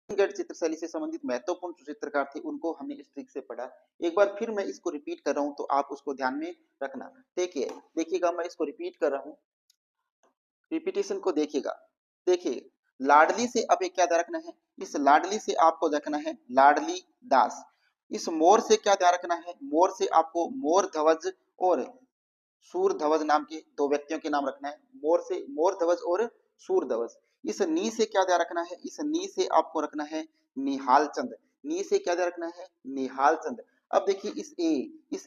गढ़ चित्र शैली से संबंधित महत्वपूर्ण जो चित्रकार थे उनको हमने इस ट्रिक से पढ़ा। एक बार फिर मैं इसको रिपीट कर रहा हूं तो आप उसको ध्यान में रखना। देखिए, देखिएगा मैं इसको रिपीट कर रहा हूं, रिपीटेशन को देखिएगा। देखिए, लाडली से अब एक क्या ध्यान रखना है, इस लाडली से आपको देखना है लाडली दास। इस मोर से क्या ध्यान रखना है, मोर से आपको मोर ध्वज और सूर ध्वज नाम के दो व्यक्तियों के नाम रखना है। मोर से मोर ध्वज और सूर ध्वज। इस नी से क्या ध्यान रखना है, इस नी से आपको रखना है निहाल चंद। नी से क्या ध्यान रखना है, निहाल चंद। अब देखिए इस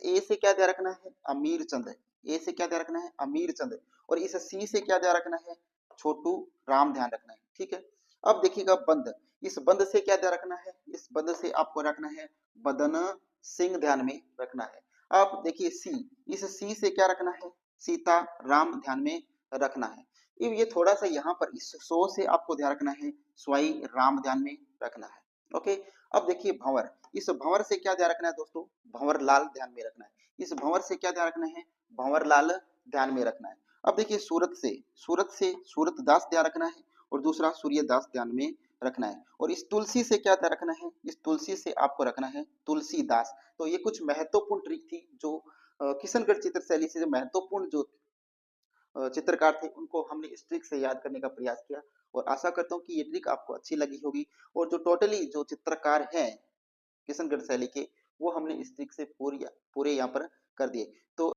ए से क्या ध्यान रखना है, अमीर चंद। ए से क्या ध्यान रखना है, अमीर चंद। और इस सी से क्या ध्यान रखना है, छोटू राम ध्यान रखना है। ठीक है। अब देखिएगा बंद, इस बंद से क्या ध्यान रखना है, इस बंद से आपको रखना है बदन सिंह ध्यान में रखना है। अब देखिए सी, इस सी से क्या रखना है, सीता राम ध्यान में रखना है। अब ये थोड़ा सा यहाँ पर इस सो से आपको ध्यान रखना है स्वई राम ध्यान में रखना है। ओके। अब देखिए भंवर, इस भंवर से क्या ध्यान रखना है दोस्तों, भंवर लाल ध्यान में रखना है। इस भंवर से क्या ध्यान रखना है, भंवर लाल ध्यान में रखना है। अब देखिए सूरत से सूरत दास ध्यान रखना है और दूसरा सूर्य दास ध्यान में रखना है। और इस तुलसी से क्या ध्यान रखना है, इस तुलसी से आपको रखना है तुलसीदास। तो ये कुछ महत्वपूर्ण ट्रिक थी जो किशनगढ़ चित्र शैली से जो महत्वपूर्ण जो चित्रकार थे उनको हमने इस ट्रिक से याद करने का प्रयास किया। और आशा करता हूँ कि ये ट्रिक आपको अच्छी लगी होगी। और जो टोटली जो चित्रकार हैं किशनगढ़ शैली के, वो हमने इस ट्रिक से पूरे यहाँ पर कर दिए। तो